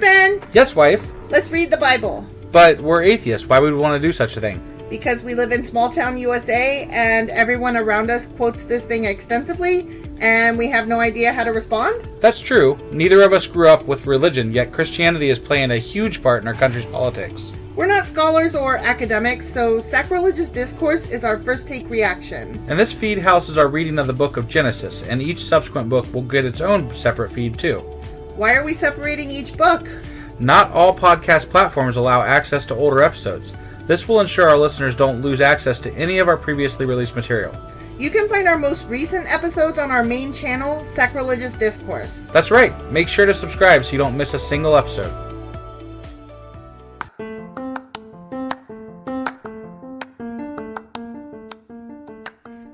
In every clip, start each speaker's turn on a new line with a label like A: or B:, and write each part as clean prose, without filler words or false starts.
A: Husband!
B: Yes, wife.
A: Let's read the Bible.
B: But we're atheists. Why would we want to do such a thing?
A: Because we live in small town USA and everyone around us quotes this thing extensively and we have no idea how to respond?
B: That's true. Neither of us grew up with religion, yet Christianity is playing a huge part in our country's politics.
A: We're not scholars or academics, so Sacrilegious Discourse is our first take reaction.
B: And this feed houses our reading of the book of Genesis, and each subsequent book will get its own separate feed too.
A: Why are we separating each book?
B: Not all podcast platforms allow access to older episodes. This will ensure our listeners don't lose access to any of our previously released material.
A: You can find our most recent episodes on our main channel, Sacrilegious Discourse.
B: That's right. Make sure to subscribe so you don't miss a single episode.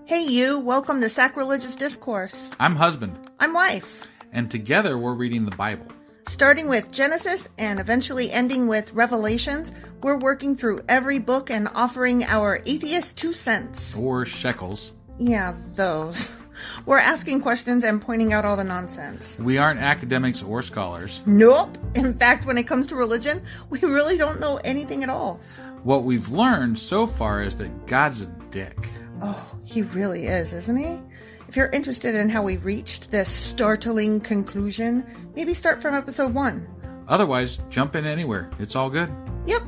A: Hey you, welcome to Sacrilegious Discourse.
B: I'm husband.
A: I'm wife.
B: And together we're reading the Bible.
A: Starting with Genesis and eventually ending with Revelations, we're working through every book and offering our atheist 2 cents.
B: Or shekels.
A: Yeah, those. We're asking questions and pointing out all the nonsense.
B: We aren't academics or scholars.
A: Nope. In fact, when it comes to religion, we really don't know anything at all.
B: What we've learned so far is that God's a dick.
A: Oh, he really is, isn't he? If you're interested in how we reached this startling conclusion, maybe start from episode 1.
B: Otherwise, jump in anywhere. It's all good.
A: Yep.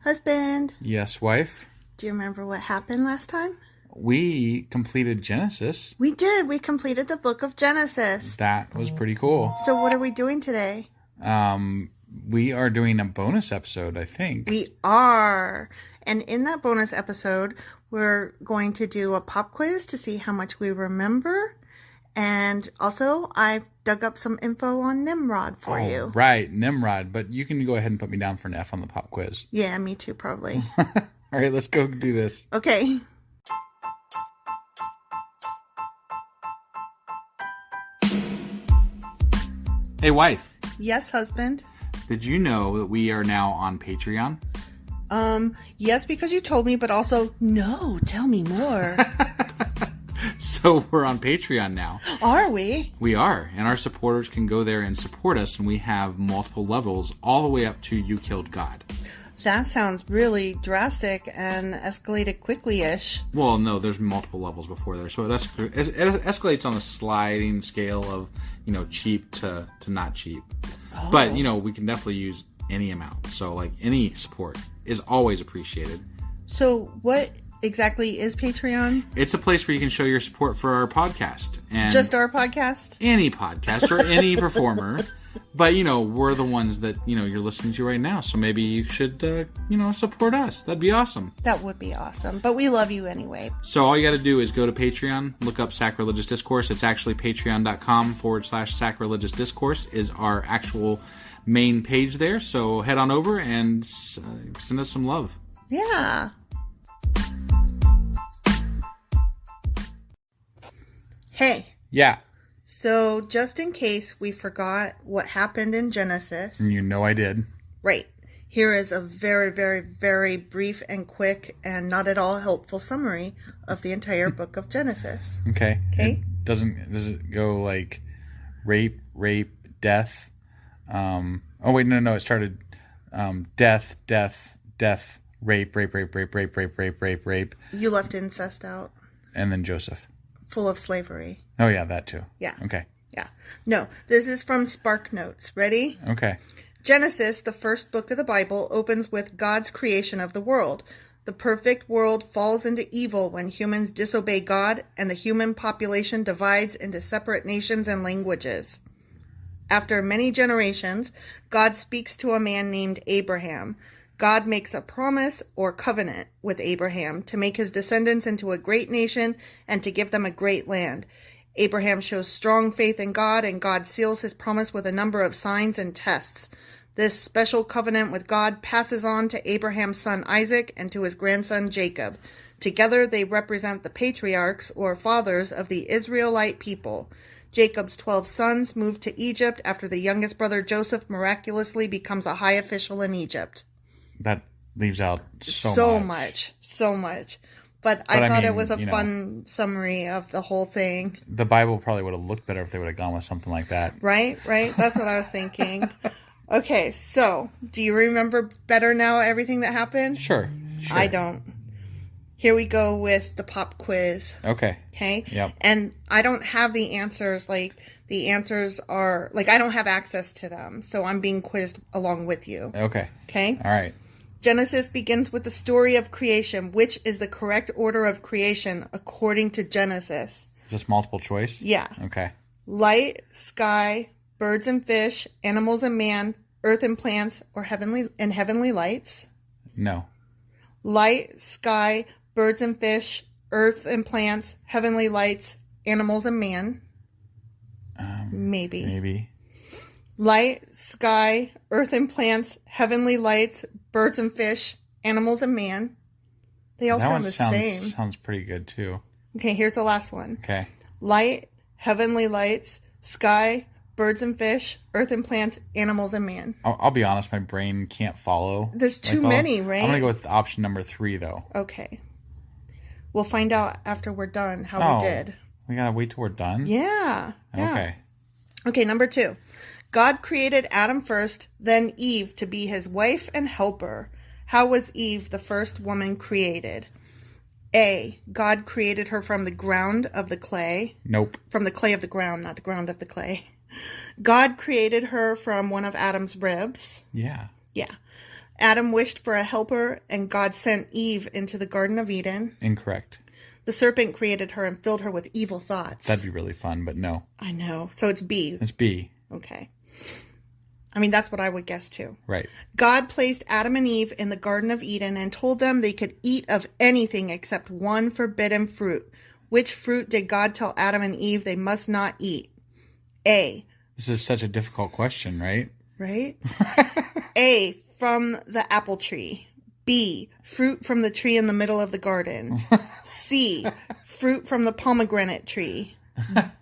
A: Husband.
B: Yes, wife?
A: Do you remember what happened last time?
B: We completed Genesis.
A: We did. We completed the book of Genesis.
B: That was pretty cool.
A: So what are we doing today?
B: We are doing a bonus episode, I think.
A: We are. And in that bonus episode, we're going to do a pop quiz to see how much we remember. And also, I've dug up some info on Nimrod for you.
B: Right, Nimrod. But you can go ahead and put me down for an F on the pop quiz.
A: Yeah, me too, probably.
B: All right, let's go do this.
A: Okay.
B: Hey, wife.
A: Yes, husband.
B: Did you know that we are now on Patreon?
A: Yes, because you told me, but also, no, tell me more.
B: So we're on Patreon now.
A: Are we?
B: We are, and our supporters can go there and support us, and we have multiple levels all the way up to You Killed God.
A: That sounds really drastic and escalated quickly-ish.
B: Well, no, there's multiple levels before there, so it escalates on a sliding scale of, cheap to not cheap.
A: Oh.
B: But, we can definitely use any amount, so, any support is always appreciated.
A: So, what exactly is Patreon?
B: It's a place where you can show your support for our podcast. And
A: just our podcast?
B: Any podcast or any performer. But, we're the ones that, you're listening to right now. So maybe you should, support us. That'd be awesome.
A: That would be awesome. But we love you anyway.
B: So all you got to do is go to Patreon, look up Sacrilegious Discourse. It's actually patreon.com/Sacrilegious Discourse is our actual main page there. So head on over and send us some love.
A: Yeah. Hey.
B: Yeah.
A: So, just in case we forgot what happened in Genesis.
B: You know I did.
A: Right. Here is a very, very, very brief and quick and not at all helpful summary of the entire book of Genesis.
B: Okay.
A: Okay?
B: Does it go like rape, death? Oh, wait, no. It started death, rape.
A: You left incest out.
B: And then Joseph.
A: Full of slavery.
B: Oh, yeah, that too.
A: Yeah.
B: Okay.
A: Yeah. No, this is from Spark Notes. Ready?
B: Okay.
A: Genesis, the first book of the Bible, opens with God's creation of the world. The perfect world falls into evil when humans disobey God and the human population divides into separate nations and languages. After many generations, God speaks to a man named Abraham. God makes a promise or covenant with Abraham to make his descendants into a great nation and to give them a great land. Abraham shows strong faith in God, and God seals his promise with a number of signs and tests. This special covenant with God passes on to Abraham's son Isaac and to his grandson Jacob. Together they represent the patriarchs or fathers of the Israelite people. Jacob's 12 sons moved to Egypt after the youngest brother Joseph miraculously becomes a high official in Egypt.
B: That leaves out so much.
A: So much. But I thought it was a fun summary of the whole thing.
B: The Bible probably would have looked better if they would have gone with something like that.
A: Right? That's what I was thinking. Okay, so do you remember better now everything that happened?
B: Sure.
A: I don't. Here we go with the pop quiz.
B: Okay.
A: Yep. And I don't have the answers. Like, the answers are... Like, I don't have access to them. So I'm being quizzed along with you.
B: Okay.
A: Okay?
B: All right.
A: Genesis begins with the story of creation. Which is the correct order of creation according to Genesis?
B: Is this multiple choice?
A: Yeah.
B: Okay.
A: Light, sky, birds and fish, animals and man, earth and plants, or heavenly lights?
B: No.
A: Light, sky, birds and fish, earth and plants, heavenly lights, animals and man? Maybe. Light, sky, earth and plants, heavenly lights, birds and fish, animals and man. They all sound the same.
B: Sounds pretty good too.
A: Okay, here's the last one.
B: Okay.
A: Light, heavenly lights, sky, birds and fish, earth and plants, animals and man.
B: I'll be honest, my brain can't follow.
A: There's too many, right?
B: I'm going to go with option number 3, though.
A: Okay. We'll find out after we're done how we did.
B: We got to wait till we're done?
A: Yeah. Okay, number 2. God created Adam first, then Eve to be his wife and helper. How was Eve, the first woman, created? A. God created her from the ground of the clay.
B: Nope.
A: From the clay of the ground, not the ground of the clay. God created her from one of Adam's ribs.
B: Yeah.
A: Adam wished for a helper, and God sent Eve into the Garden of Eden.
B: Incorrect.
A: The serpent created her and filled her with evil thoughts.
B: That'd be really fun, but no.
A: I know. So it's B.
B: It's B.
A: Okay. I mean, that's what I would guess too.
B: Right.
A: God placed Adam and Eve in the Garden of Eden and told them they could eat of anything except one forbidden fruit. Which fruit did God tell Adam and Eve they must not eat? A.
B: This is such a difficult question, right?
A: Right? A. From the apple tree. B. Fruit from the tree in the middle of the garden. C. Fruit from the pomegranate tree.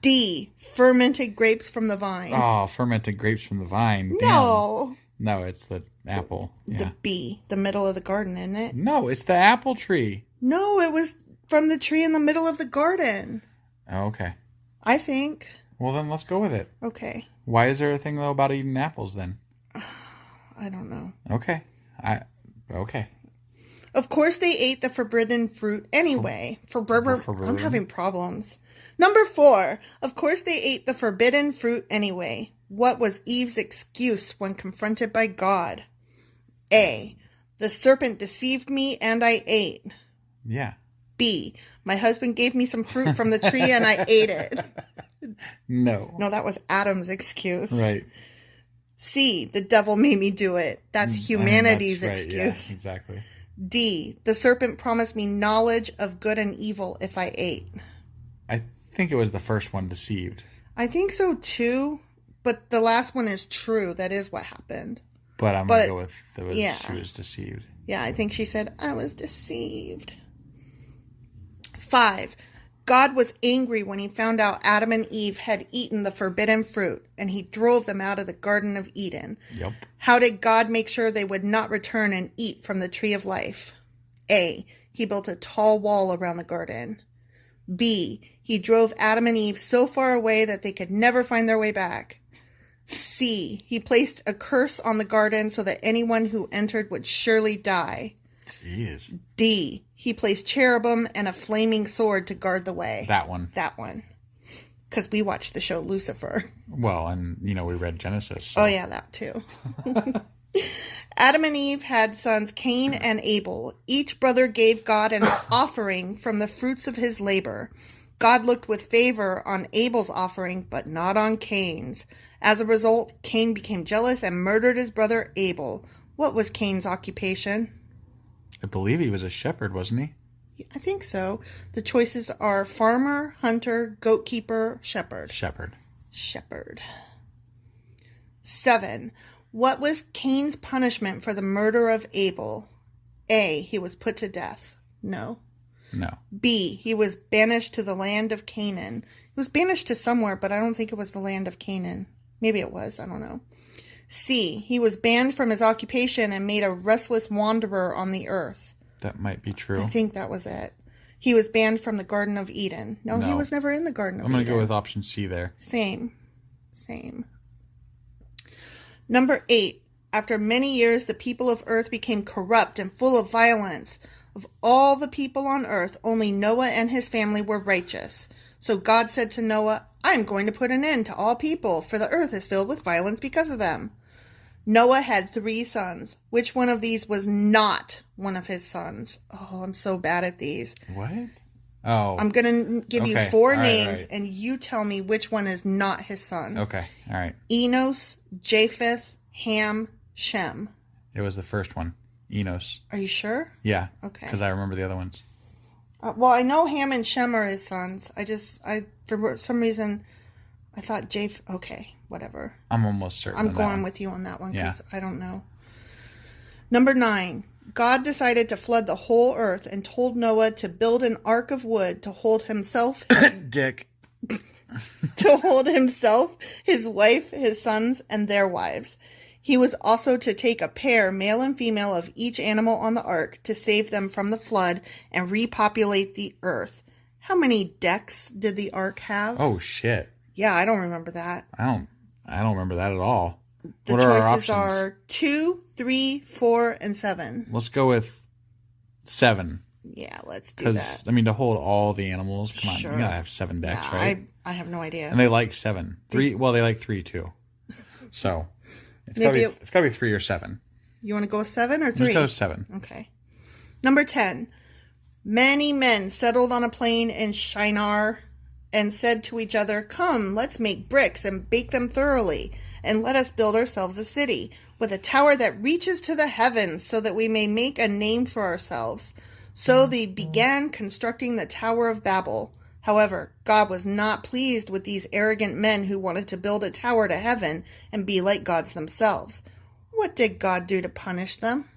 A: D. Fermented grapes from the vine.
B: Oh, fermented grapes from the vine.
A: No.
B: Damn. No, it's the apple. Yeah.
A: The B. The middle of the garden, isn't it?
B: No, it's the apple tree.
A: No, it was from the tree in the middle of the garden.
B: Oh, okay.
A: I think.
B: Well, then let's go with it.
A: Okay.
B: Why is there a thing, though, about eating apples, then?
A: I don't know.
B: Okay. Okay.
A: Of course they ate the forbidden fruit anyway. I'm having problems. Number 4. Of course they ate the forbidden fruit anyway. What was Eve's excuse when confronted by God? A. The serpent deceived me and I ate.
B: Yeah.
A: B. My husband gave me some fruit from the tree and I ate it.
B: No.
A: No, that was Adam's excuse.
B: Right.
A: C. The devil made me do it. That's humanity's excuse.
B: Yeah, exactly.
A: D. The serpent promised me knowledge of good and evil if I ate.
B: I think it was the first one, deceived.
A: I think so too, but the last one is true. That is what happened.
B: But I'm going to go with she was deceived.
A: Yeah, I think she said, I was deceived. 5. God was angry when he found out Adam and Eve had eaten the forbidden fruit, and he drove them out of the Garden of Eden.
B: Yep.
A: How did God make sure they would not return and eat from the tree of life? A. He built a tall wall around the garden. B. He drove Adam and Eve so far away that they could never find their way back. C. He placed a curse on the garden so that anyone who entered would surely die.
B: Jeez.
A: D. He placed cherubim and a flaming sword to guard the way.
B: That one.
A: Because we watched the show Lucifer.
B: Well, and, we read Genesis. So.
A: Oh, yeah, that too. Adam and Eve had sons Cain and Abel. Each brother gave God an offering from the fruits of his labor. God looked with favor on Abel's offering, but not on Cain's. As a result, Cain became jealous and murdered his brother Abel. What was Cain's occupation?
B: I believe he was a shepherd, wasn't he?
A: I think so. The choices are farmer, hunter, goat keeper, shepherd. Shepherd. 7. What was Cain's punishment for the murder of Abel? A. He was put to death. No.
B: No.
A: B. He was banished to the land of Canaan. was banished to somewhere, but I don't think it was the land of Canaan. Maybe it was. I don't know. C. He was banned from his occupation and made a restless wanderer on the earth.
B: That might be true.
A: I think that was it. He was banned from the Garden of Eden. No, he was never in the Garden of Eden.
B: I'm going to go with option C there.
A: Same. Number 8. After many years, the people of earth became corrupt and full of violence. Of all the people on earth, only Noah and his family were righteous. So God said to Noah, I am going to put an end to all people, for the earth is filled with violence because of them. Noah had 3 sons. Which one of these was not one of his sons? Oh, I'm so bad at these.
B: What? Oh.
A: I'm going to give you 4 names, and you tell me which one is not his son.
B: Okay, all right.
A: Enos, Japheth, Ham, Shem.
B: It was the first one, Enos.
A: Are you sure?
B: Yeah.
A: Okay.
B: Because I remember the other ones.
A: Well, I know Ham and Shem are his sons. For some reason, I thought Japheth. Okay, whatever.
B: I'm almost certain.
A: I'm going with you on that one because I don't know. Number 9. God decided to flood the whole earth and told Noah to build an ark of wood to hold himself.
B: Dick.
A: To hold himself, his wife, his sons, and their wives. He was also to take a pair, male and female, of each animal on the ark to save them from the flood and repopulate the earth. How many decks did the ark have?
B: Oh, shit.
A: Yeah, I don't remember that.
B: I don't remember that at all.
A: The
B: what are our
A: choices are 2, 3, 4, and 7.
B: Let's go with 7.
A: Yeah, let's do that.
B: Because, I mean, to hold all the animals, come on,
A: Sure.
B: you gotta have 7 decks, right?
A: I have no idea.
B: And they like 7. 3, well, they like 3 too. So, it's gotta be 3 or 7.
A: You want to go with 7 or 3?
B: Let's go 7.
A: Okay. Number 10. Many men settled on a plain in Shinar and said to each other, Come, let's make bricks and bake them thoroughly, and let us build ourselves a city with a tower that reaches to the heavens so that we may make a name for ourselves. So they began constructing the Tower of Babel. However, God was not pleased with these arrogant men who wanted to build a tower to heaven and be like gods themselves. What did God do to punish them?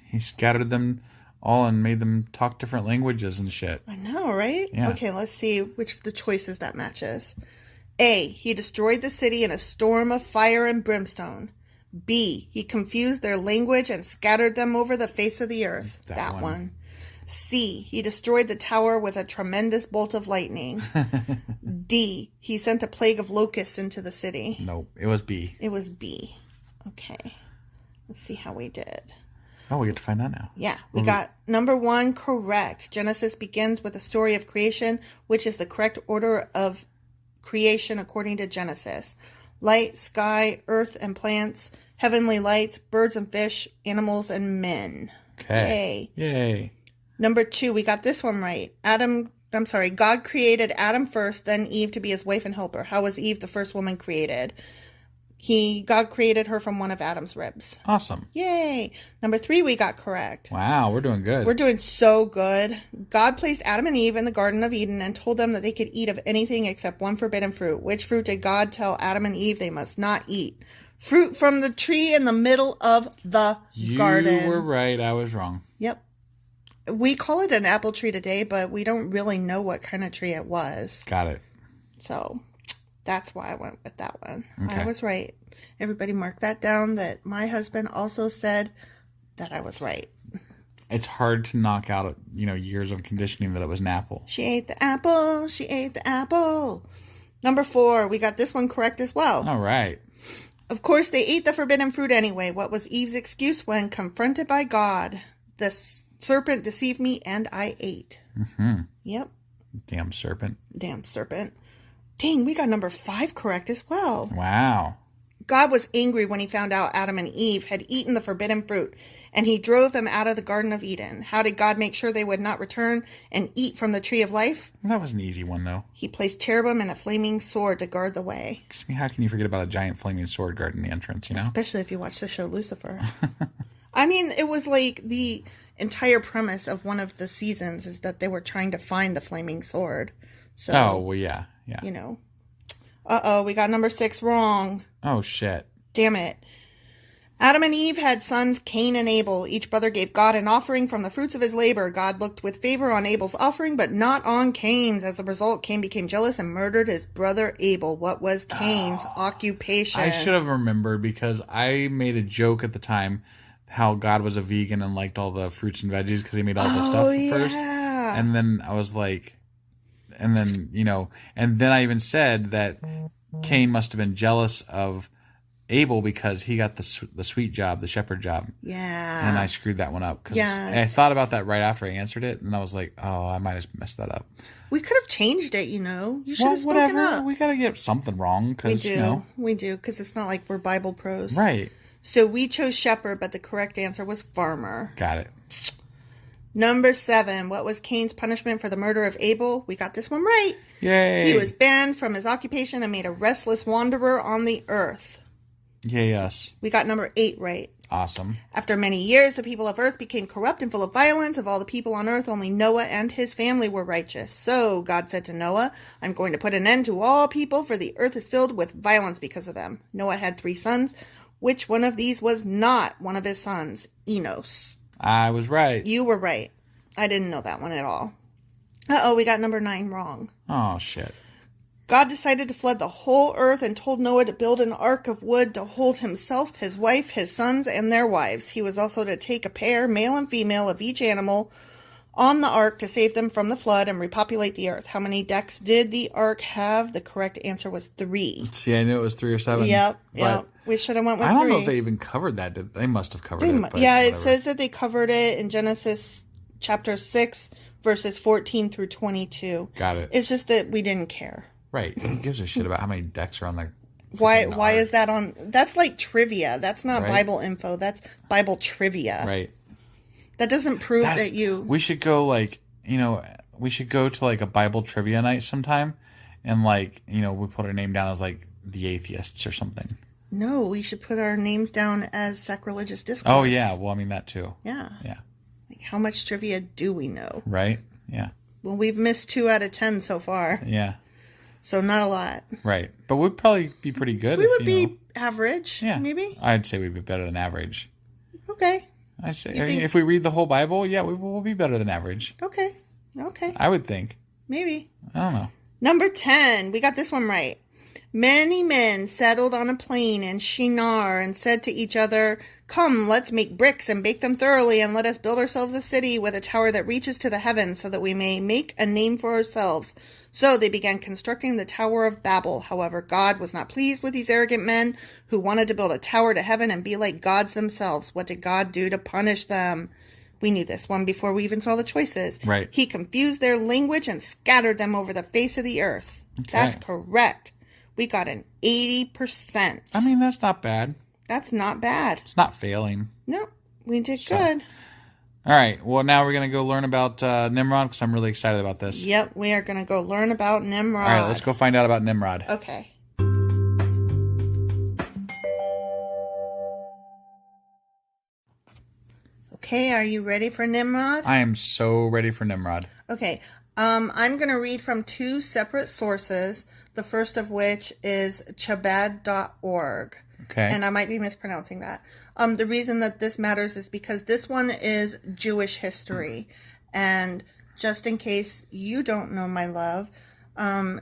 B: He scattered them all and made them talk different languages and shit.
A: I know, right?
B: Yeah.
A: Okay, let's see which of the choices that matches. A. He destroyed the city in a storm of fire and brimstone. B. He confused their language and scattered them over the face of the earth. That one. C. He destroyed the tower with a tremendous bolt of lightning. D. He sent a plague of locusts into the city.
B: Nope, it was B.
A: It was B. Okay. Let's see how we did.
B: Oh, we get to find out now.
A: Yeah, we got number 1 correct. Genesis begins with the story of creation, which is the correct order of creation according to Genesis. Light, sky, earth and plants, heavenly lights, birds and fish, animals and men.
B: Okay. Yay.
A: Number 2, we got this one right. God created Adam first, then Eve to be his wife and helper. How was Eve the first woman created? God created her from one of Adam's ribs.
B: Awesome.
A: Yay. Number 3, we got correct.
B: Wow, we're doing good.
A: We're doing so good. God placed Adam and Eve in the Garden of Eden and told them that they could eat of anything except one forbidden fruit. Which fruit did God tell Adam and Eve they must not eat? Fruit from the tree in the middle of the garden.
B: You were right. I was wrong.
A: Yep. We call it an apple tree today, but we don't really know what kind of tree it was.
B: Got it.
A: So that's why I went with that one.
B: Okay.
A: I was right. Everybody mark that down that my husband also said that I was right.
B: It's hard to knock out, years of conditioning that it was an apple.
A: She ate the apple. She ate the apple. Number 4, we got this one correct as well.
B: All right.
A: Of course, they ate the forbidden fruit anyway. What was Eve's excuse when confronted by God? The serpent deceived me and I ate.
B: Mm-hmm.
A: Yep.
B: Damn serpent.
A: Damn serpent. Dang, we got number 5 correct as well.
B: Wow.
A: God was angry when he found out Adam and Eve had eaten the forbidden fruit, and he drove them out of the Garden of Eden. How did God make sure they would not return and eat from the tree of life?
B: That was an easy one, though.
A: He placed cherubim and a flaming sword to guard the way.
B: How can you forget about a giant flaming sword guarding the entrance,
A: Especially if you watch the show Lucifer. I mean, it was like the entire premise of one of the seasons is that they were trying to find the flaming sword. So,
B: oh, well, yeah.
A: Uh-oh, we got number 6 wrong.
B: Oh, shit.
A: Damn it. Adam and Eve had sons, Cain and Abel. Each brother gave God an offering from the fruits of his labor. God looked with favor on Abel's offering, but not on Cain's. As a result, Cain became jealous and murdered his brother Abel. What was Cain's occupation?
B: I should have remembered because I made a joke at the time how God was a vegan and liked all the fruits and veggies because he made all the stuff first. And then I was like, and then I even said that Cain must have been jealous of Abel because he got the sweet job, the shepherd job.
A: Yeah.
B: And I screwed that one up. I thought about that right after I answered it, and I was like, oh, I might have messed that up.
A: We could have changed it, You should have spoken up.
B: We got to get something wrong.
A: We do, because it's not like we're Bible pros.
B: Right.
A: So we chose shepherd, but the correct answer was farmer.
B: Got it.
A: Number 7. What was Cain's punishment for the murder of Abel? We got this one right.
B: Yay.
A: He was banned from his occupation and made a restless wanderer on the earth.
B: Yes.
A: We got number 8 right.
B: Awesome.
A: After many years, the people of earth became corrupt and full of violence. Of all the people on earth, only Noah and his family were righteous. So God said to Noah, I'm going to put an end to all people, for the earth is filled with violence because of them. Noah had 3 sons. Which one of these was not one of his sons? Enos.
B: I was right.
A: You were right. I didn't know that one at all. Uh-oh, we got number 9 wrong.
B: Oh, shit.
A: God decided to flood the whole earth and told Noah to build an ark of wood to hold himself, his wife, his sons, and their wives. He was also to take a pair, male and female, of each animal on the ark to save them from the flood and repopulate the earth. How many decks did the ark have? The correct answer was 3.
B: See, I knew it was 3 or 7.
A: Yep. We should have went with 3.
B: I don't know if they even covered that. They must have covered it.
A: Yeah,
B: whatever.
A: It says that they covered it in Genesis chapter 6, verses 14 through 22.
B: Got it.
A: It's just that we didn't care.
B: Right. Who gives a shit about how many decks are on there?
A: Why is that on? That's like trivia. That's not Bible info. That's Bible trivia.
B: Right.
A: That doesn't prove that you...
B: We should go we should go to like a Bible trivia night sometime and we put our name down as like the Atheists or something.
A: No, we should put our names down as Sacrilegious Discourse.
B: Oh, yeah. Well, I mean, that too.
A: Yeah.
B: Yeah.
A: Like, how much trivia do we know?
B: Right. Yeah.
A: Well, we've missed 2 out of 10 so far.
B: Yeah.
A: So not a lot.
B: Right. But we'd probably be pretty good.
A: We would be average, maybe.
B: I'd say we'd be better than average.
A: Okay.
B: I'd say if we read the whole Bible, we will be better than average.
A: Okay.
B: I would think.
A: Maybe.
B: I don't know.
A: Number 10. We got this one right. Many men settled on a plain in Shinar and said to each other, Come, let's make bricks and bake them thoroughly, and let us build ourselves a city with a tower that reaches to the heavens, so that we may make a name for ourselves. So they began constructing the Tower of Babel. However, God was not pleased with these arrogant men who wanted to build a tower to heaven and be like gods themselves. What did God do to punish them? We knew this one before we even saw the choices.
B: Right.
A: He confused their language and scattered them over the face of the earth.
B: Okay.
A: That's correct. We got an 80%.
B: I mean, that's not bad.
A: That's not bad.
B: It's not failing.
A: No, we did good.
B: All right. Well, now we're going to go learn about Nimrod because I'm really excited about this.
A: Yep, we are going to go learn about Nimrod.
B: All right, let's go find out about Nimrod.
A: Okay. Okay, are you ready for Nimrod?
B: I am so ready for Nimrod.
A: Okay. I'm going to read from 2 separate sources, the first of which is chabad.org.
B: Okay.
A: And I might be mispronouncing that. The reason that this matters is because this one is Jewish history. And just in case you don't know, my love,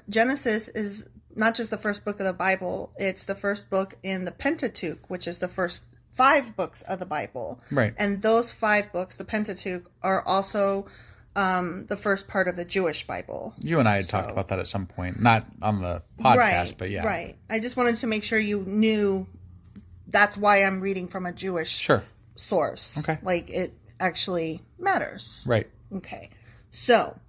A: Genesis is not just the first book of the Bible, it's the first book in the Pentateuch, which is the first 5 books of the Bible.
B: Right.
A: And those 5 books, the Pentateuch, are also the first part of the Jewish Bible.
B: You and I had talked about that at some point. Not on the podcast, but yeah.
A: Right. I just wanted to make sure you knew that's why I'm reading from a Jewish source.
B: Okay.
A: Like, it actually matters.
B: Right.
A: Okay. So,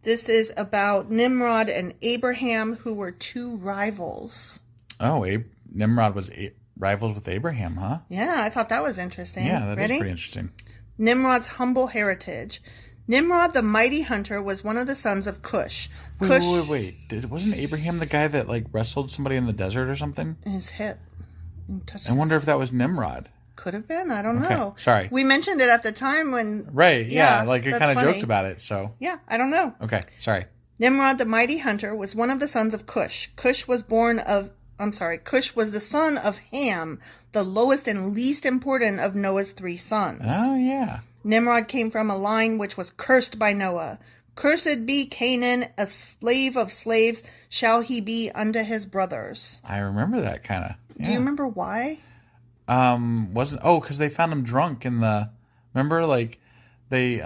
A: this is about Nimrod and Abraham, who were 2 rivals.
B: Oh, Nimrod was rivals with Abraham, huh?
A: Yeah, I thought that was interesting.
B: Yeah, that
A: Ready?
B: is pretty interesting.
A: Nimrod's humble heritage. Nimrod, the mighty hunter, was one of the sons of Cush.
B: Wait. Wasn't Abraham the guy that wrestled somebody in the desert or something?
A: His hip.
B: I wonder if that was Nimrod.
A: Could have been. I don't know.
B: Sorry.
A: We mentioned it at the time when...
B: Right, yeah. It kind of joked about it, so...
A: Yeah, I don't know.
B: Okay, sorry.
A: Nimrod, the mighty hunter, was one of the sons of Cush. Cush was born of Cush was the son of Ham, the lowest and least important of Noah's 3 sons.
B: Oh, yeah.
A: Nimrod came from a line which was cursed by Noah. Cursed be Canaan, a slave of slaves shall he be unto his brothers.
B: I remember that kind of. Yeah.
A: Do you remember why?
B: Because they found him drunk in the. Remember, like they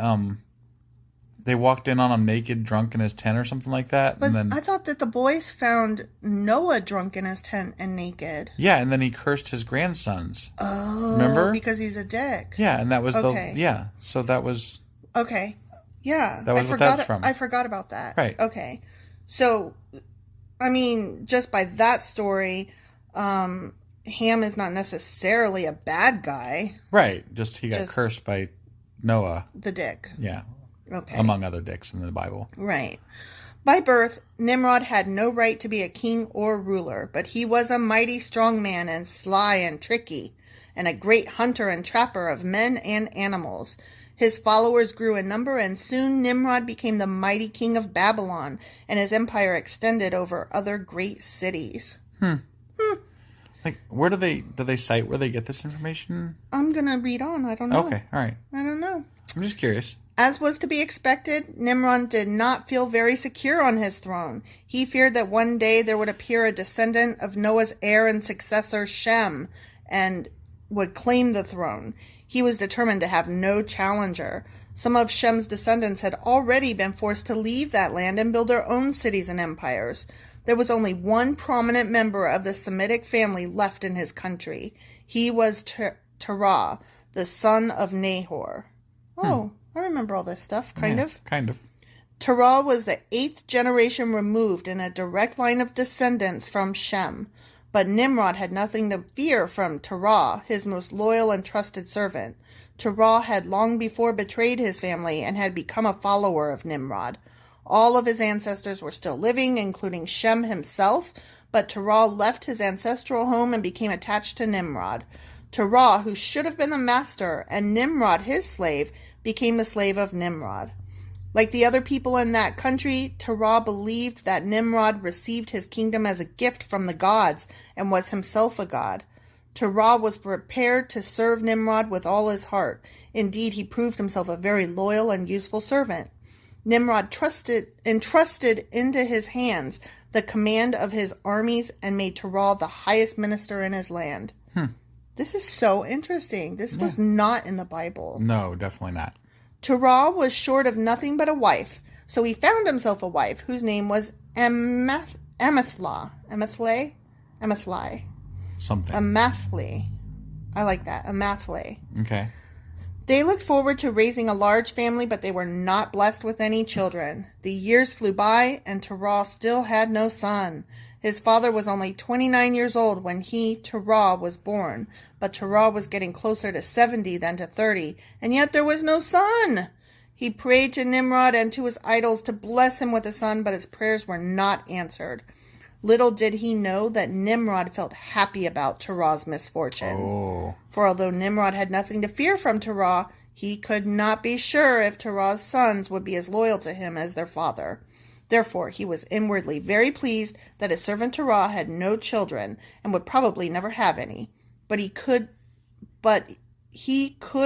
B: walked in on him naked, drunk in his tent or something like that.
A: But
B: and then
A: I thought that the boys found Noah drunk in his tent and naked.
B: Yeah, and then he cursed his grandsons.
A: Oh,
B: remember?
A: Because he's a dick.
B: Yeah, and that was so that was
A: okay. Yeah,
B: that was what that's from.
A: I forgot about that.
B: Right.
A: Okay. So, I mean, just by that story, Ham is not necessarily a bad guy.
B: Right. Just he got cursed by Noah.
A: The dick.
B: Yeah.
A: Okay.
B: Among other dicks in the Bible.
A: Right. By birth, Nimrod had no right to be a king or ruler, but he was a mighty strong man and sly and tricky, and a great hunter and trapper of men and animals. His followers grew in number, and soon Nimrod became the mighty king of Babylon, and his empire extended over other great cities.
B: Like, where do they cite where they get this information?
A: I'm going to read on. I don't know.
B: Okay, all right.
A: I don't know.
B: I'm just curious.
A: As was to be expected, Nimrod did not feel very secure on his throne. He feared that one day there would appear a descendant of Noah's heir and successor, Shem, and would claim the throne. He was determined to have no challenger. Some of Shem's descendants had already been forced to leave that land and build their own cities and empires. There was only one prominent member of the Semitic family left in his country. He was Terah, the son of Nahor. Oh, I remember all this stuff, kind of.
B: Kind of.
A: Terah was the 8th generation removed in a direct line of descendants from Shem. But Nimrod had nothing to fear from Terah, his most loyal and trusted servant. Terah had long before betrayed his family and had become a follower of Nimrod. All of his ancestors were still living, including Shem himself, but Terah left his ancestral home and became attached to Nimrod. Terah, who should have been the master, and Nimrod, his slave, became the slave of Nimrod. Like the other people in that country, Terah believed that Nimrod received his kingdom as a gift from the gods and was himself a god. Terah was prepared to serve Nimrod with all his heart. Indeed, he proved himself a very loyal and useful servant. Nimrod entrusted into his hands the command of his armies and made Terah the highest minister in his land. This is so interesting. This was not in the Bible.
B: No, definitely not.
A: Terah was short of nothing but a wife, so he found himself a wife whose name was Amethli.
B: Something.
A: Amethli. I like that. Amethli.
B: Okay.
A: They looked forward to raising a large family, but they were not blessed with any children. The years flew by, and Terah still had no son. His father was only 29 years old when Terah, was born, but Terah was getting closer to 70 than to 30, and yet there was no son. He prayed to Nimrod and to his idols to bless him with a son, but his prayers were not answered. Little did he know that Nimrod felt happy about Terah's misfortune.
B: Oh.
A: For although Nimrod had nothing to fear from Terah, he could not be sure if Terah's sons would be as loyal to him as their father. Therefore, he was inwardly very pleased that his servant Terah had no children and would probably never have any. But he could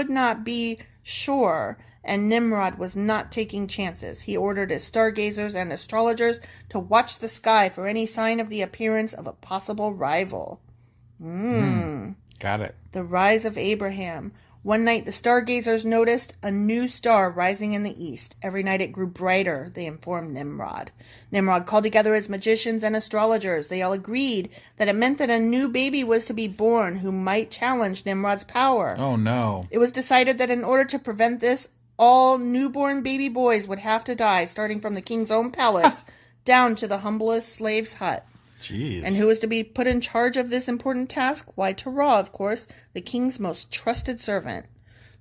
A: not be sure, and Nimrod was not taking chances. He ordered his stargazers and astrologers to watch the sky for any sign of the appearance of a possible rival.
B: Got it.
A: The rise of Abraham. One night the stargazers noticed a new star rising in the east. Every night it grew brighter, they informed Nimrod. Nimrod called together his magicians and astrologers. They all agreed that it meant that a new baby was to be born who might challenge Nimrod's power.
B: Oh, no.
A: It was decided that in order to prevent this, all newborn baby boys would have to die, starting from the king's own palace down to the humblest slave's hut.
B: Jeez.
A: And who was to be put in charge of this important task? Why, Terah, of course, the king's most trusted servant.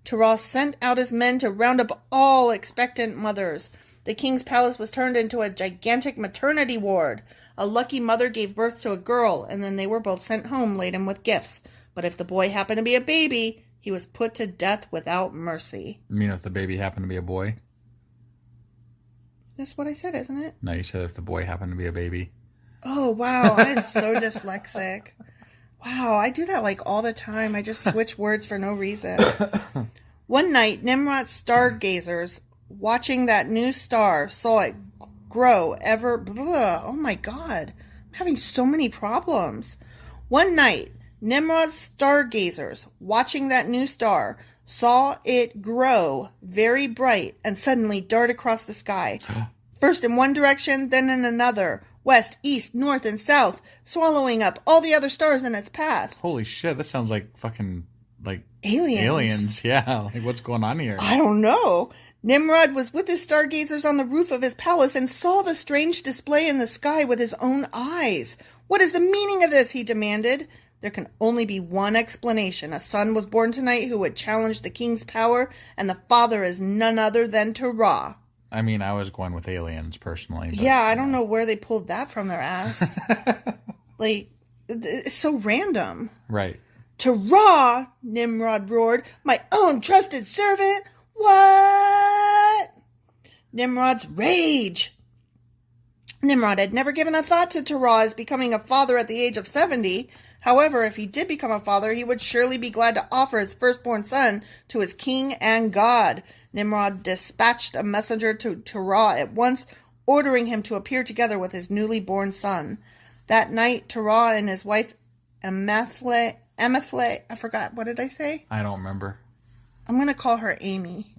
A: Terah sent out his men to round up all expectant mothers. The king's palace was turned into a gigantic maternity ward. A lucky mother gave birth to a girl, and then they were both sent home laden with gifts. But if the boy happened to be a baby, he was put to death without mercy.
B: You mean if the baby happened to be a boy?
A: That's what I said, isn't it?
B: No, you said if the boy happened to be a baby.
A: Oh, wow. I'm so dyslexic. Wow, I do that like all the time. I just switch words for no reason. One night, Nimrod's stargazers, watching that new star, saw it grow ever... Blah, oh my God. I'm having so many problems. One night, Nimrod's stargazers, watching that new star, saw it grow very bright and suddenly dart across the sky. First in one direction, then in another. West, east, north, and south, swallowing up all the other stars in its path.
B: Holy shit, that sounds like fucking, like...
A: Aliens.
B: Yeah. Like, what's going on here?
A: I don't know. Nimrod was with his stargazers on the roof of his palace and saw the strange display in the sky with his own eyes. What is the meaning of this? He demanded. There can only be one explanation. A son was born tonight who would challenge the king's power, and the father is none other than Terah.
B: I mean, I was going with aliens, personally. But,
A: yeah, I don't know where they pulled that from their ass. Like, it's so random.
B: Right.
A: Terah, Nimrod roared, my own trusted servant? What? Nimrod's rage. Nimrod had never given a thought to Terah as becoming a father at the age of 70. However, if he did become a father, he would surely be glad to offer his firstborn son to his king and God. Nimrod dispatched a messenger to Terah at once, ordering him to appear together with his newly born son. That night, Terah and his wife Amethle, I forgot, what did I say?
B: I don't remember.
A: I'm going to call her Amy.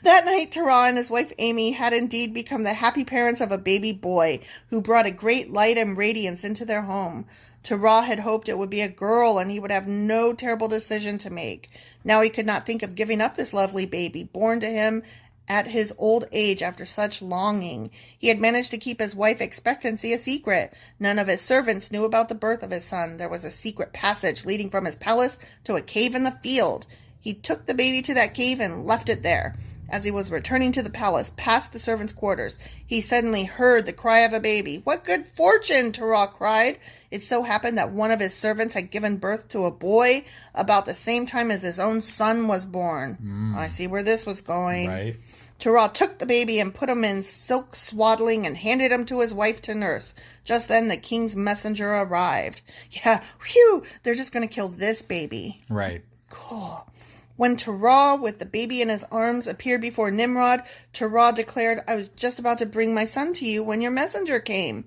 A: That night, Terah and his wife Amy had indeed become the happy parents of a baby boy who brought a great light and radiance into their home. Terah had hoped it would be a girl and he would have no terrible decision to make. Now he could not think of giving up this lovely baby, born to him at his old age after such longing. He had managed to keep his wife's expectancy a secret. None of his servants knew about the birth of his son. There was a secret passage leading from his palace to a cave in the field. He took the baby to that cave and left it there. As he was returning to the palace, past the servants' quarters, he suddenly heard the cry of a baby. What good fortune! Terah cried. It so happened that one of his servants had given birth to a boy about the same time as his own son was born. I see where this was going.
B: Right.
A: Terah took the baby and put him in silk swaddling and handed him to his wife to nurse. Just then the king's messenger arrived. Yeah, whew, they're just going to kill this baby.
B: Right.
A: Cool. When Terah, with the baby in his arms, appeared before Nimrod, Terah declared, I was just about to bring my son to you when your messenger came.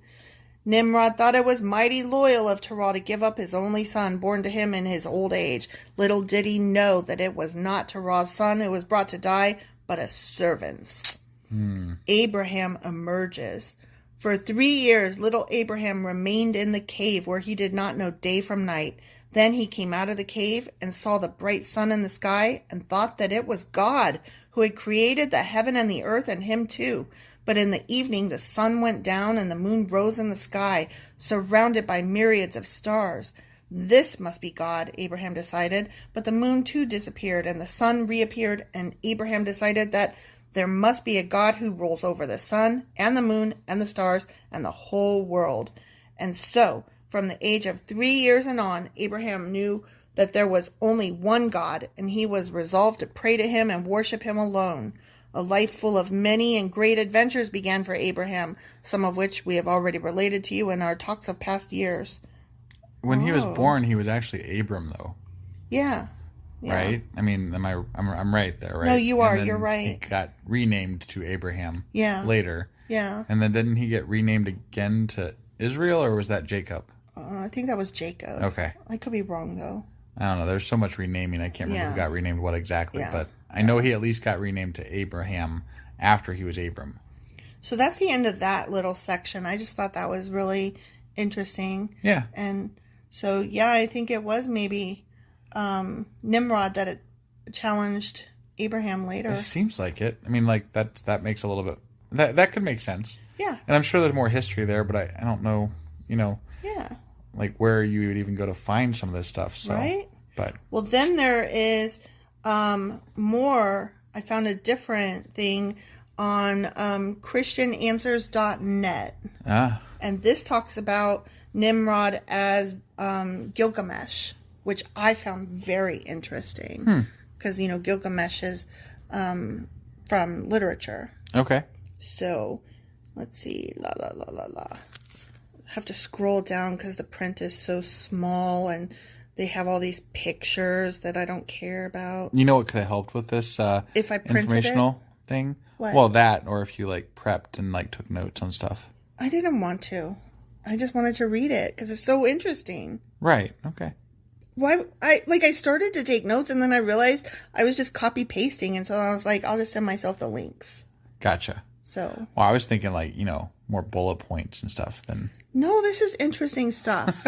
A: Nimrod thought it was mighty loyal of Terah to give up his only son, born to him in his old age. Little did he know that it was not Terah's son who was brought to die, but a servant's. Abraham emerges. For 3 years, little Abraham remained in the cave where he did not know day from night. Then he came out of the cave and saw the bright sun in the sky and thought that it was God who had created the heaven and the earth and him too. But in the evening the sun went down and the moon rose in the sky, surrounded by myriads of stars. This must be God, Abraham decided, but the moon too disappeared and the sun reappeared, and Abraham decided that there must be a God who rules over the sun and the moon and the stars and the whole world. And so, from the age of 3 years and on, Abraham knew that there was only one God, and he was resolved to pray to him and worship him alone. A life full of many and great adventures began for Abraham, some of which we have already related to you in our talks of past years.
B: When he was born, he was actually Abram, though.
A: Yeah.
B: Right? I mean, I'm right there, right?
A: No, you are.
B: You're
A: right.
B: He got renamed to Abraham.
A: Yeah.
B: Later.
A: Yeah.
B: And then didn't he get renamed again to Israel, or was that Jacob?
A: I think that was Jacob.
B: Okay.
A: I could be wrong, though.
B: I don't know. There's so much renaming. I can't remember who got renamed what exactly. Yeah. But I know he at least got renamed to Abraham after he was Abram. So
A: that's the end of that little section. I just thought that was really interesting.
B: Yeah.
A: And so, yeah, I think it was maybe Nimrod that it challenged Abraham later.
B: It seems like it. I mean, like, that makes a little bit... That could make sense.
A: Yeah.
B: And I'm sure there's more history there, but I don't know,
A: Yeah.
B: like where you would even go to find some of this stuff. So,
A: right?
B: But
A: well, then there is more. I found a different thing on ChristianAnswers.net. And this talks about Nimrod as Gilgamesh, which I found very interesting. Because, Gilgamesh is from literature.
B: Okay.
A: So Let's see. La, la, la, la, la. I have to scroll down because the print is so small and they have all these pictures that I don't care about.
B: You know what could have helped with this
A: if I printed
B: informational thing?
A: What?
B: Well, that, or if you like prepped and like took notes on stuff.
A: I didn't want to. I just wanted to read it because it's so interesting.
B: Right. Okay.
A: Why? I started to take notes and then I realized I was just copy pasting, and so I was like, I'll just send myself the links.
B: Gotcha.
A: So.
B: Well, I was thinking like, more bullet points and stuff than.
A: No, this is interesting stuff.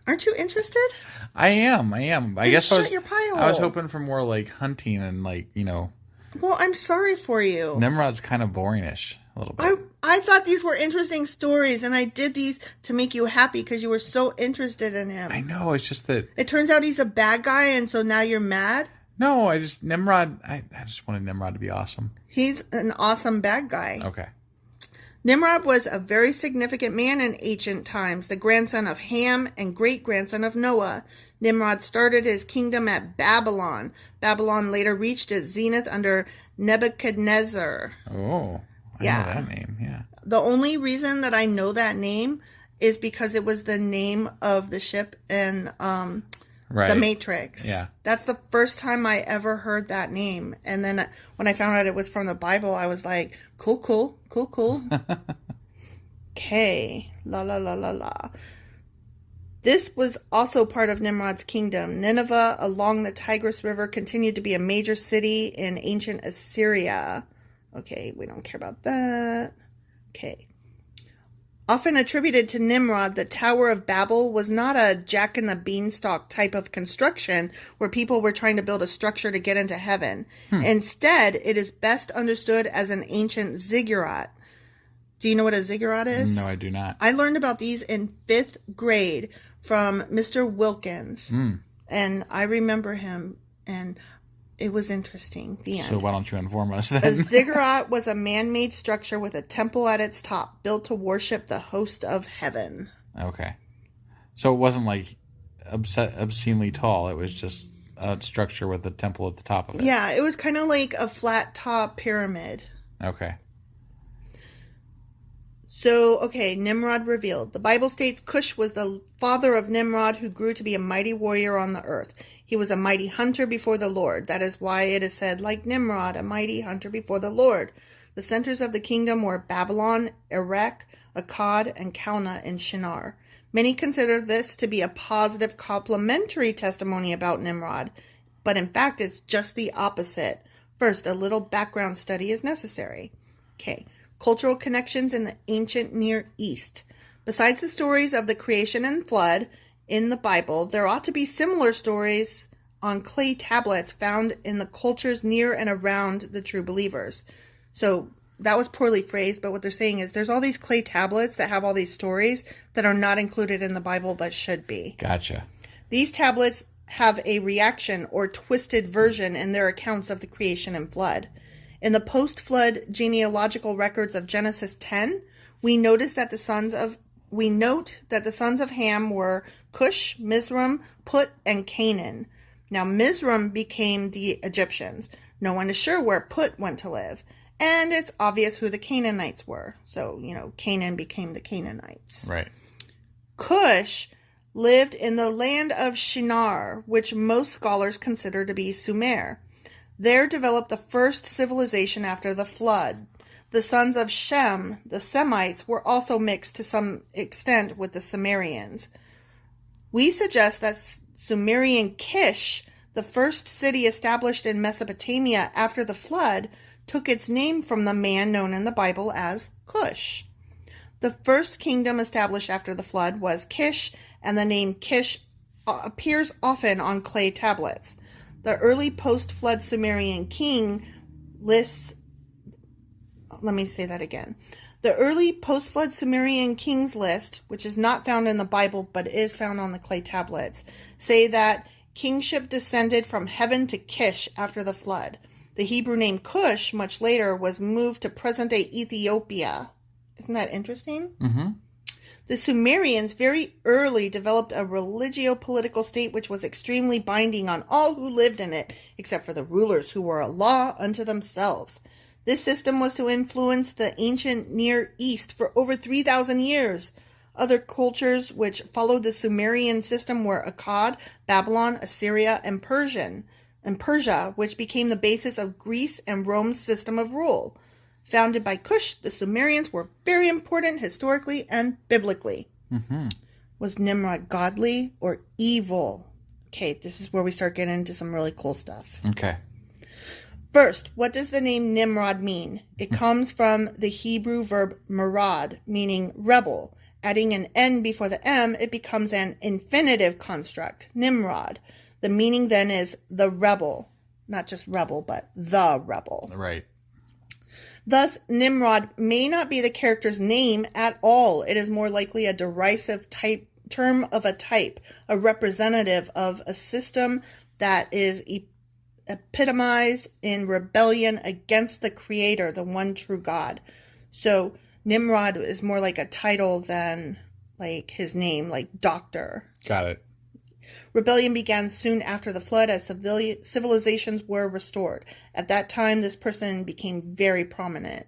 A: Aren't you interested?
B: I am. I guess
A: shut your pie hole.
B: I was hoping for more like hunting and like,
A: Well, I'm sorry for you.
B: Nimrod's kind of boringish a little bit.
A: I thought these were interesting stories, and I did these to make you happy because you were so interested in him.
B: I know. It's just that
A: it turns out he's a bad guy, and so now you're mad.
B: No, Nimrod. I just wanted Nimrod to be awesome.
A: He's an awesome bad guy.
B: Okay.
A: Nimrod was a very significant man in ancient times, the grandson of Ham and great-grandson of Noah. Nimrod started his kingdom at Babylon. Babylon later reached its zenith under Nebuchadnezzar.
B: Oh, I know that name, yeah.
A: The only reason that I know that name is because it was the name of the ship in The Matrix.
B: Yeah.
A: That's the first time I ever heard that name. And then when I found out it was from the Bible, I was like, cool. Okay. La, la, la, la, la. This was also part of Nimrod's kingdom. Nineveh along the Tigris River continued to be a major city in ancient Assyria. Okay, we don't care about that. Okay. Often attributed to Nimrod, the Tower of Babel was not a Jack and the Beanstalk type of construction where people were trying to build a structure to get into heaven. Instead, it is best understood as an ancient ziggurat. Do you know what a ziggurat is?
B: No, I do not.
A: I learned about these in 5th grade from Mr. Wilkins. And I remember him, and it was interesting. The end.
B: So why don't you inform us then?
A: A ziggurat was a man-made structure with a temple at its top, built to worship the host of heaven.
B: Okay. So it wasn't like obscenely tall. It was just a structure with a temple at the top of it.
A: Yeah, it was kind of like a flat top pyramid.
B: Okay.
A: So, okay, Nimrod revealed. The Bible states Cush was the father of Nimrod, who grew to be a mighty warrior on the earth. He was a mighty hunter before the Lord. That is why it is said, like Nimrod, a mighty hunter before the Lord. The centers of the kingdom were Babylon, Erech, Akkad, and Calneh in Shinar. Many consider this to be a positive complimentary testimony about Nimrod, but in fact it's just the opposite. First, a little background study is necessary. Okay. Cultural connections in the ancient Near East. Besides the stories of the creation and flood in the Bible, there ought to be similar stories on clay tablets found in the cultures near and around the true believers. So that was poorly phrased, but what they're saying is there's all these clay tablets that have all these stories that are not included in the Bible but should be.
B: Gotcha.
A: These tablets have a reaction or twisted version in their accounts of the creation and flood. In the post-flood genealogical records of Genesis 10, we note that the sons of Ham were Cush, Mizraim, Put, and Canaan. Now Mizraim became the Egyptians. No one is sure where Put went to live. And it's obvious who the Canaanites were. So, Canaan became the Canaanites.
B: Right.
A: Cush lived in the land of Shinar, which most scholars consider to be Sumer. There developed the first civilization after the flood. The sons of Shem, the Semites, were also mixed to some extent with the Sumerians. We suggest that Sumerian Kish, the first city established in Mesopotamia after the flood, took its name from the man known in the Bible as Cush. The first kingdom established after the flood was Kish, and the name Kish appears often on clay tablets. The early post-flood Sumerian king lists... Let me say that again. The early post-flood Sumerian kings list, which is not found in the Bible but is found on the clay tablets, say that kingship descended from heaven to Kish after the flood. The Hebrew name Cush, much later, was moved to present-day Ethiopia. Isn't that interesting?
B: Mm-hmm.
A: The Sumerians very early developed a religio-political state which was extremely binding on all who lived in it, except for the rulers who were a law unto themselves. This system was to influence the ancient Near East for over 3,000 years. Other cultures which followed the Sumerian system were Akkad, Babylon, Assyria, and Persia, which became the basis of Greece and Rome's system of rule. Founded by Cush, the Sumerians were very important historically and biblically.
B: Mm-hmm.
A: Was Nimrod godly or evil? Okay, this is where we start getting into some really cool stuff.
B: Okay.
A: First, what does the name Nimrod mean? It comes from the Hebrew verb marad, meaning rebel. Adding an N before the M, it becomes an infinitive construct, Nimrod. The meaning then is the rebel. Not just rebel, but the rebel.
B: Right.
A: Thus, Nimrod may not be the character's name at all. It is more likely a derisive term of a type, a representative of a system that is epitomized in rebellion against the Creator, the one true God. So Nimrod is more like a title than like his name, like doctor.
B: Got it.
A: Rebellion began soon after the flood as civilizations were restored. At that time, this person became very prominent.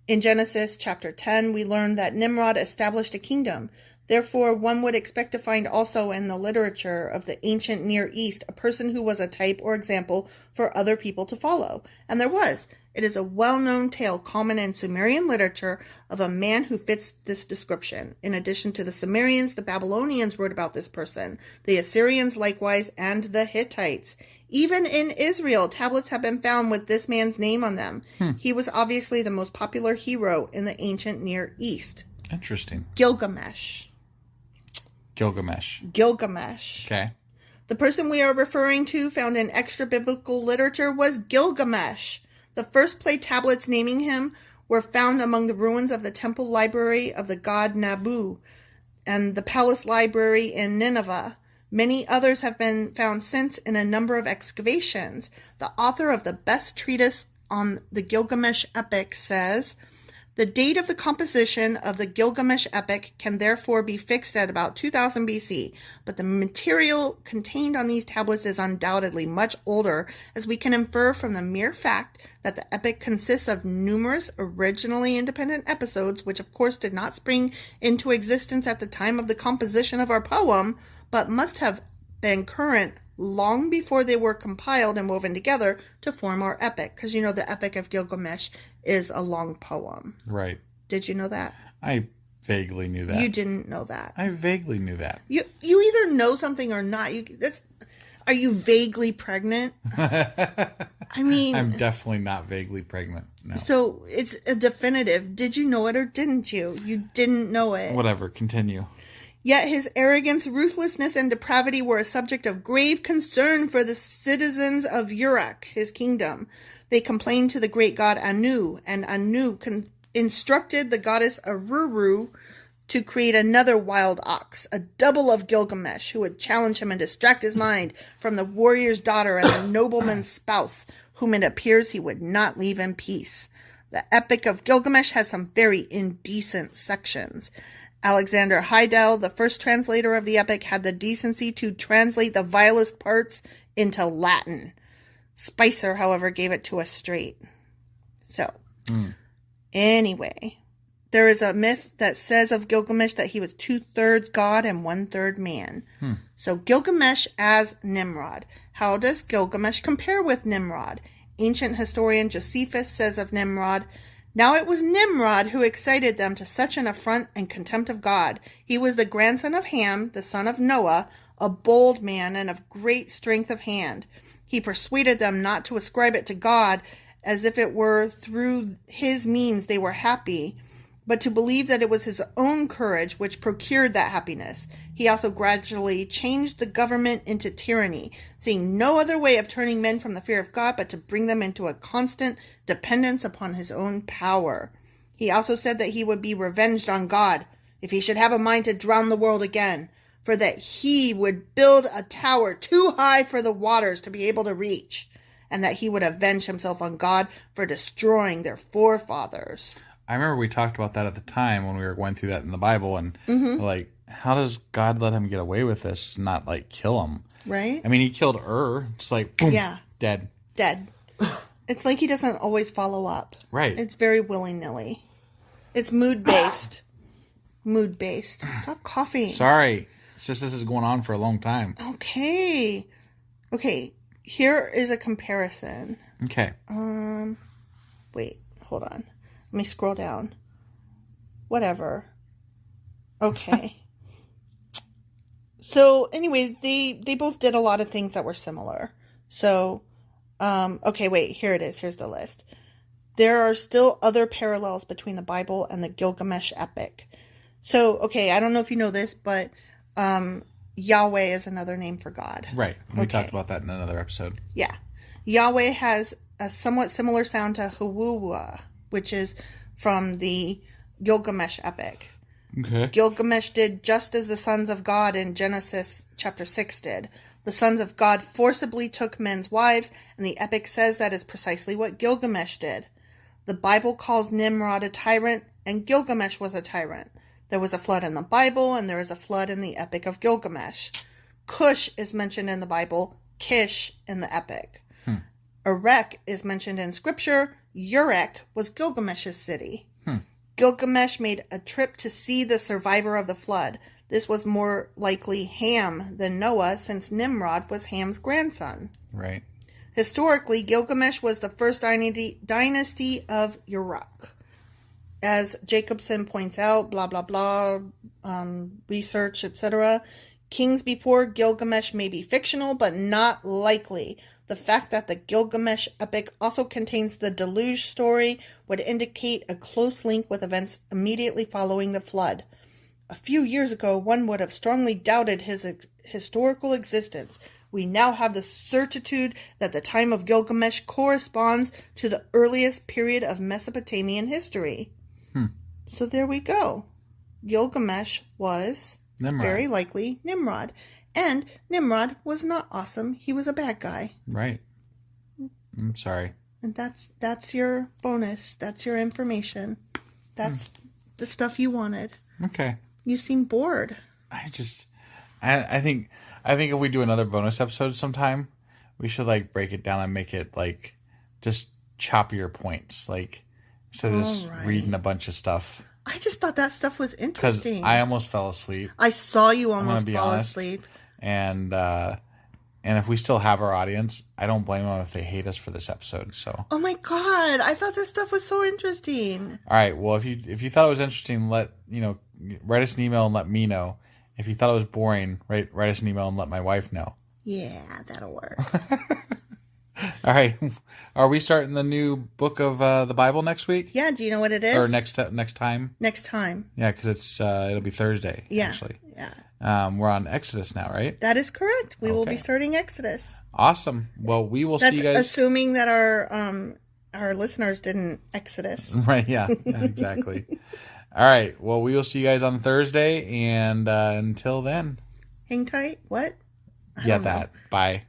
A: In Genesis chapter 10, we learn that Nimrod established a kingdom. Therefore, one would expect to find also in the literature of the ancient Near East a person who was a type or example for other people to follow. And there was. It is a well-known tale common in Sumerian literature of a man who fits this description. In addition to the Sumerians, the Babylonians wrote about this person, the Assyrians likewise, and the Hittites. Even in Israel, tablets have been found with this man's name on them. He was obviously the most popular hero in the ancient Near East.
B: Interesting.
A: Gilgamesh. Okay. The person we are referring to, found in extra-biblical literature, was Gilgamesh. The first clay tablets naming him were found among the ruins of the temple library of the god Nabu and the palace library in Nineveh. Many others have been found since in a number of excavations. The author of the best treatise on the Gilgamesh epic says, "The date of the composition of the Gilgamesh epic can therefore be fixed at about 2000 BC, but the material contained on these tablets is undoubtedly much older, as we can infer from the mere fact that the epic consists of numerous originally independent episodes, which of course did not spring into existence at the time of the composition of our poem, but must have been current long before they were compiled and woven together to form our epic." Because, you know, the Epic of Gilgamesh is a long poem.
B: Right.
A: Did you know that?
B: I vaguely knew that.
A: You didn't know that.
B: I vaguely knew that.
A: You either know something or not. Are you vaguely pregnant? I mean,
B: I'm definitely not vaguely pregnant. No.
A: So it's a definitive. Did you know it or didn't you? You didn't know it.
B: Whatever. Continue.
A: Yet his arrogance, ruthlessness, and depravity were a subject of grave concern for the citizens of Uruk, his kingdom. They complained to the great god Anu, and Anu instructed the goddess Aruru to create another wild ox, a double of Gilgamesh, who would challenge him and distract his mind from the warrior's daughter and the nobleman's spouse, whom it appears he would not leave in peace. The Epic of Gilgamesh has some very indecent sections. Alexander Heidel, the first translator of the epic, had the decency to translate the vilest parts into Latin. Spicer, however, gave it to us straight. So, Anyway, there is a myth that says of Gilgamesh that he was 2/3 god and 1/3 man. So Gilgamesh as Nimrod. How does Gilgamesh compare with Nimrod? Ancient historian Josephus says of Nimrod, "Now it was Nimrod who excited them to such an affront and contempt of God. He was the grandson of Ham, the son of Noah, a bold man and of great strength of hand. He persuaded them not to ascribe it to God, as if it were through his means they were happy, but to believe that it was his own courage which procured that happiness. He also gradually changed the government into tyranny, seeing no other way of turning men from the fear of God but to bring them into a constant dependence upon his own power. He also said that he would be revenged on God if he should have a mind to drown the world again, for that he would build a tower too high for the waters to be able to reach, and that he would avenge himself on God for destroying their forefathers."
B: I remember we talked about that at the time when we were going through that in the Bible, and like, how does God let him get away with this, not like kill him?
A: Right?
B: I mean, he killed just like, boom,
A: yeah,
B: dead.
A: It's like he doesn't always follow up.
B: Right.
A: It's very willy-nilly. It's mood-based. Mood-based. Stop coughing.
B: Sorry. It's just this is going on for a long time.
A: Okay. Okay. Here is a comparison.
B: Okay.
A: Wait. Hold on. Let me scroll down. Whatever. Okay. So, anyways, they both did a lot of things that were similar. So, okay, wait, here it is. Here's the list. There are still other parallels between the Bible and the Gilgamesh epic. So, okay, I don't know if you know this, but Yahweh is another name for God.
B: Right. We talked about that in another episode.
A: Yeah. Yahweh has a somewhat similar sound to Huwuwa, which is from the Gilgamesh epic.
B: Okay.
A: Gilgamesh did just as the sons of God in Genesis chapter 6 did. The sons of God forcibly took men's wives, and the epic says that is precisely what Gilgamesh did. The Bible calls Nimrod a tyrant, and Gilgamesh was a tyrant. There was a flood in the Bible, and there is a flood in the epic of Gilgamesh. Cush is mentioned in the Bible, Kish in the epic. Erech is mentioned in Scripture. Uruk was Gilgamesh's city. Gilgamesh made a trip to see the survivor of the flood. This was more likely Ham than Noah, since Nimrod was Ham's grandson.
B: Right.
A: Historically, Gilgamesh was the first dynasty of Uruk. As Jacobson points out, blah, blah, blah, research, etc. Kings before Gilgamesh may be fictional, but not likely. The fact that the Gilgamesh epic also contains the deluge story would indicate a close link with events immediately following the flood. A few years ago, one would have strongly doubted his historical existence. We now have the certitude that the time of Gilgamesh corresponds to the earliest period of Mesopotamian history. So there we go. Gilgamesh was
B: Nimrod.
A: Very likely Nimrod. And Nimrod was not awesome. He was a bad guy.
B: Right. I'm sorry.
A: And that's your bonus. That's your information. That's the stuff you wanted.
B: Okay.
A: You seem bored.
B: I think if we do another bonus episode sometime, we should like break it down and make it like just choppier points, like instead of just reading a bunch of stuff.
A: I just thought that stuff was interesting.
B: Because I almost fell asleep.
A: I saw you almost fall asleep.
B: And if we still have our audience, I don't blame them if they hate us for this episode. So.
A: Oh my God! I thought this stuff was so interesting.
B: All right. Well, if you thought it was interesting, write us an email and let me know. If you thought it was boring, write us an email and let my wife know.
A: Yeah, that'll work.
B: All right. Are we starting the new book of the Bible next week?
A: Yeah. Do you know what it is?
B: Or next time?
A: Next time.
B: Yeah, because it'll be Thursday.
A: Yeah.
B: Actually.
A: Yeah.
B: We're on Exodus now, right?
A: That is correct. We will be starting Exodus.
B: Awesome. Well, we will see you guys.
A: Assuming that our listeners didn't Exodus.
B: Right. Yeah. Exactly. All right. Well, we will see you guys on Thursday, and until then,
A: hang tight. What?
B: Yeah, that. Bye.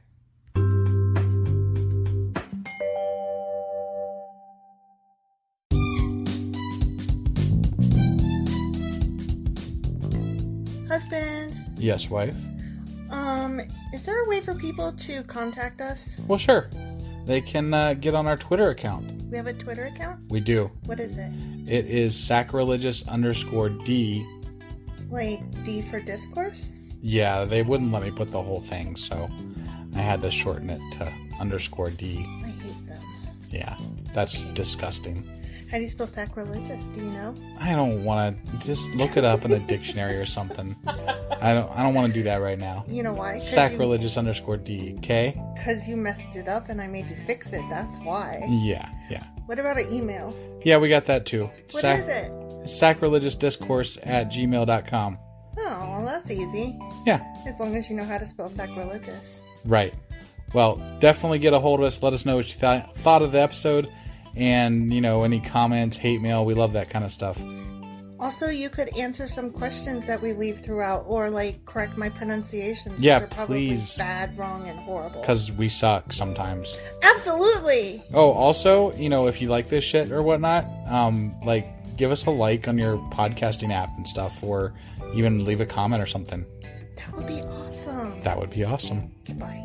A: Husband.
B: Yes, wife.
A: Is there a way for people to contact us?
B: Well, sure. They can get on our Twitter account.
A: We have a Twitter account?
B: We do.
A: What is it?
B: It is sacrilegious_D.
A: Like D for Discourse?
B: Yeah, they wouldn't let me put the whole thing, so I had to shorten it to _D.
A: I hate them.
B: Yeah, that's disgusting.
A: How do you spell sacrilegious? Do you know?
B: I don't want to. Just look it up in a dictionary or something. I don't want to do that right now.
A: You know why?
B: Sacrilegious_D. Okay?
A: Because you messed it up and I made you fix it. That's why.
B: Yeah.
A: What about an email?
B: Yeah, we got that too.
A: What is it?
B: sacrilegiousdiscourse@gmail.com.
A: Oh, well, that's easy.
B: Yeah.
A: As long as you know how to spell sacrilegious.
B: Right. Well, definitely get a hold of us. Let us know what you thought of the episode. And, any comments, hate mail. We love that kind of stuff.
A: Also, you could answer some questions that we leave throughout, or correct my pronunciations.
B: Yeah,
A: they're probably
B: please.
A: Bad, wrong, and horrible.
B: Because we suck sometimes.
A: Absolutely.
B: Oh, also, if you like this shit or whatnot, give us a like on your podcasting app and stuff, or even leave a comment or something.
A: That would be awesome.
B: That would be awesome.
A: Goodbye.